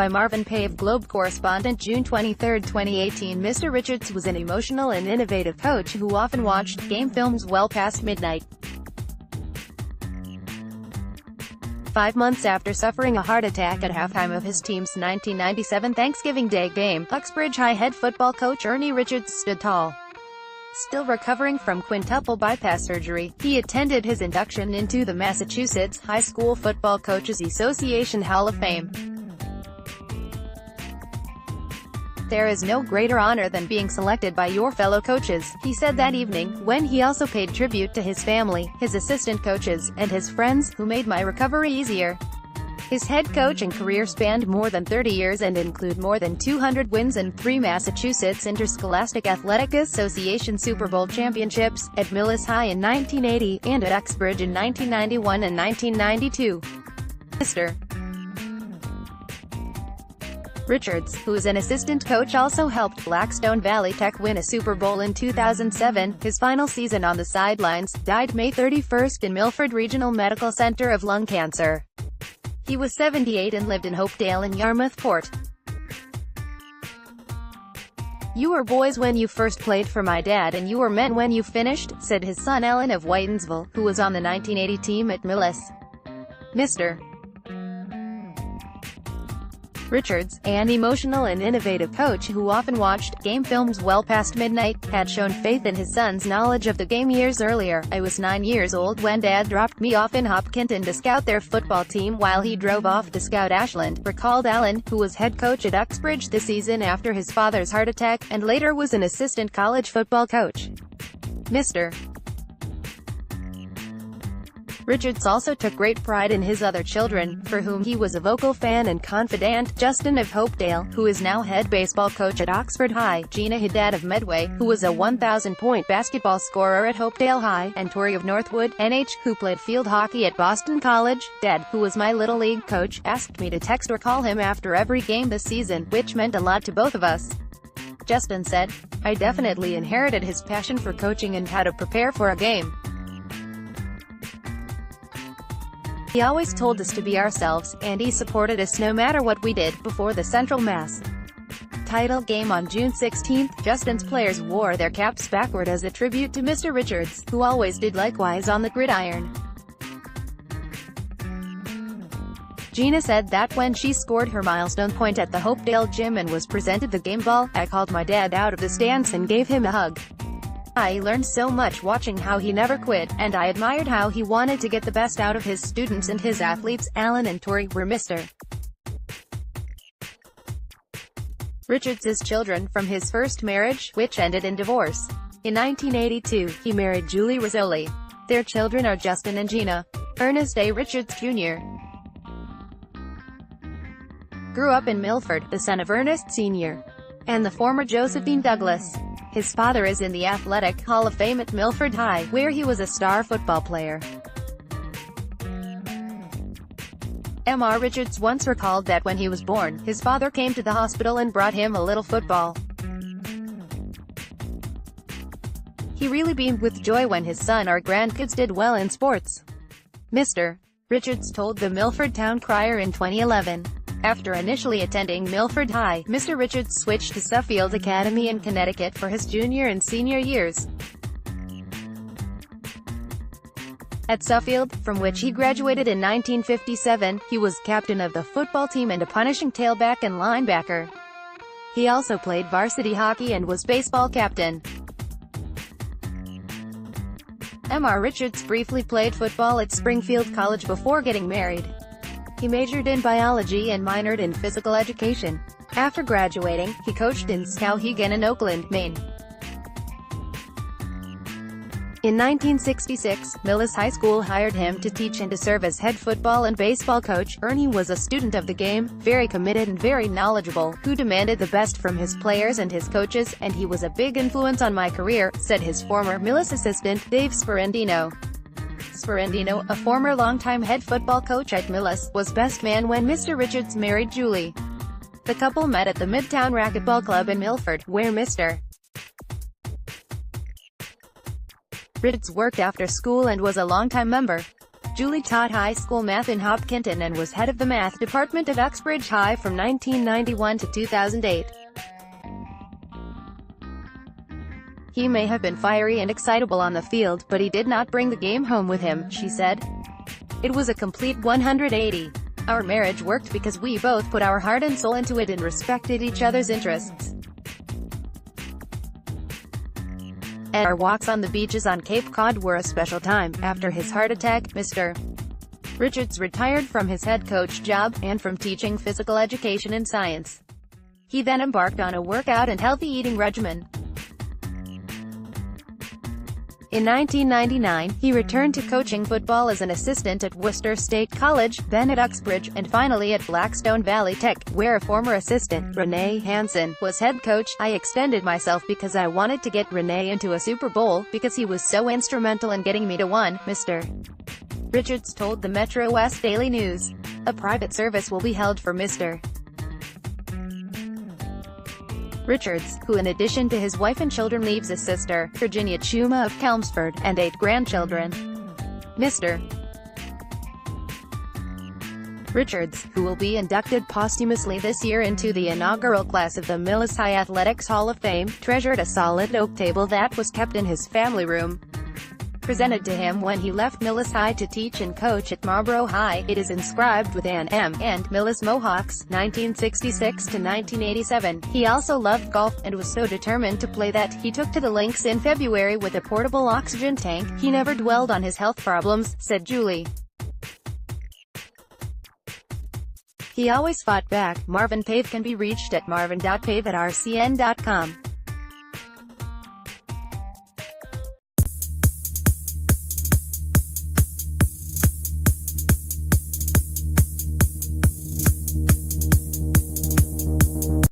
By Marvin Pave, Globe Correspondent, June 23, 2018. Mr. Richards was an emotional and innovative coach who often watched game films well past midnight. 5 months after suffering a heart attack at halftime of his team's 1997 Thanksgiving Day game, Uxbridge High head football coach Ernie Richards stood tall. Still recovering from quintuple bypass surgery, he attended his induction into the Massachusetts High School Football Coaches Association Hall of Fame. "There is no greater honor than being selected by your fellow coaches," he said that evening, when he also paid tribute to his family, his assistant coaches, and his friends, who made my recovery easier. His head coaching career spanned more than 30 years and include more than 200 wins and 3 Massachusetts Interscholastic Athletic Association Super Bowl championships, at Millis High in 1980, and at Uxbridge in 1991 and 1992. Mr. Richards, who is an assistant coach, also helped Blackstone Valley Tech win a Super Bowl in 2007. His final season on the sidelines, died May 31 in Milford Regional Medical Center of lung cancer. He was 78 and lived in Hopedale in Yarmouth Port. "You were boys when you first played for my dad, and you were men when you finished," said his son Alan of Whitensville, who was on the 1980 team at Millis. Mr. Richards, an emotional and innovative coach who often watched game films well past midnight, had shown faith in his son's knowledge of the game years earlier. "I was 9 years old when Dad dropped me off in Hopkinton to scout their football team while he drove off to scout Ashland," recalled Allen, who was head coach at Uxbridge the season after his father's heart attack, and later was an assistant college football coach. Mr. Richards also took great pride in his other children, for whom he was a vocal fan and confidant: Justin of Hopedale, who is now head baseball coach at Oxford High; Gina Haddad of Medway, who was a 1,000-point basketball scorer at Hopedale High; and Tori of Northwood, NH, who played field hockey at Boston College. "Dad, who was my Little League coach, asked me to text or call him after every game this season, which meant a lot to both of us," Justin said. "I definitely inherited his passion for coaching and how to prepare for a game. He always told us to be ourselves, and he supported us no matter what we did." Before the Central Mass title game on June 16, Justin's players wore their caps backward as a tribute to Mr. Richards, who always did likewise on the gridiron. Gina said that when she scored her milestone point at the Hopedale gym and was presented the game ball, "I called my dad out of the stands and gave him a hug. I learned so much watching how he never quit, and I admired how he wanted to get the best out of his students and his athletes." Alan and Tori were Mr. Richards' children from his first marriage, which ended in divorce. In 1982, he married Julie Rizzoli. Their children are Justin and Gina. Ernest A. Richards, Jr. grew up in Milford, the son of Ernest Sr. and the former Josephine Douglas. His father is in the Athletic Hall of Fame at Milford High, where he was a star football player. M.R. Richards once recalled that when he was born, his father came to the hospital and brought him a little football. He really beamed with joy when his son or grandkids did well in sports. Mr. Richards told the Milford Town Crier in 2011. After initially attending Milford High, Mr. Richards switched to Suffield Academy in Connecticut for his junior and senior years. At Suffield, from which he graduated in 1957, he was captain of the football team and a punishing tailback and linebacker. He also played varsity hockey and was baseball captain. M.R. Richards briefly played football at Springfield College before getting married. He majored in biology and minored in physical education. After graduating, he coached in Skowhegan and Oakland, Maine. In 1966, Millis High School hired him to teach and to serve as head football and baseball coach. Ernie was a student of the game, very committed and very knowledgeable, who demanded the best from his players and his coaches, and he was a big influence on my career, said his former Millis assistant, Dave Sperandino. Sperandino, a former longtime head football coach at Millis, was best man when Mr. Richards married Julie. The couple met at the Midtown Racquetball Club in Milford, where Mr. Richards worked after school and was a longtime member. Julie taught high school math in Hopkinton and was head of the math department at Uxbridge High from 1991 to 2008. He may have been fiery and excitable on the field, but he did not bring the game home with him, she said. It was a complete 180. Our marriage worked because we both put our heart and soul into it and respected each other's interests. And our walks on the beaches on Cape Cod were a special time. After his heart attack, Mr. Richards retired from his head coach job, and from teaching physical education and science. He then embarked on a workout and healthy eating regimen. In 1999, he returned to coaching football as an assistant at Worcester State College, then at Uxbridge, and finally at Blackstone Valley Tech, where a former assistant, Renee Hansen, was head coach. I extended myself because I wanted to get Renee into a Super Bowl, because he was so instrumental in getting me to one, Mr. Richards told the Metro West Daily News. A private service will be held for Mr. Richards, who in addition to his wife and children leaves a sister, Virginia Chuma of Chelmsford, and 8 grandchildren. Mr. Richards, who will be inducted posthumously this year into the inaugural class of the Millis High Athletics Hall of Fame, treasured a solid oak table that was kept in his family room. Presented to him when he left Millis High to teach and coach at Marlboro High, it is inscribed with Ann M. and Millis Mohawks, 1966 to 1987. He also loved golf, and was so determined to play that he took to the links in February with a portable oxygen tank. He never dwelled on his health problems, said Julie. He always fought back. Marvin Pave can be reached at marvin.pave@rcn.com.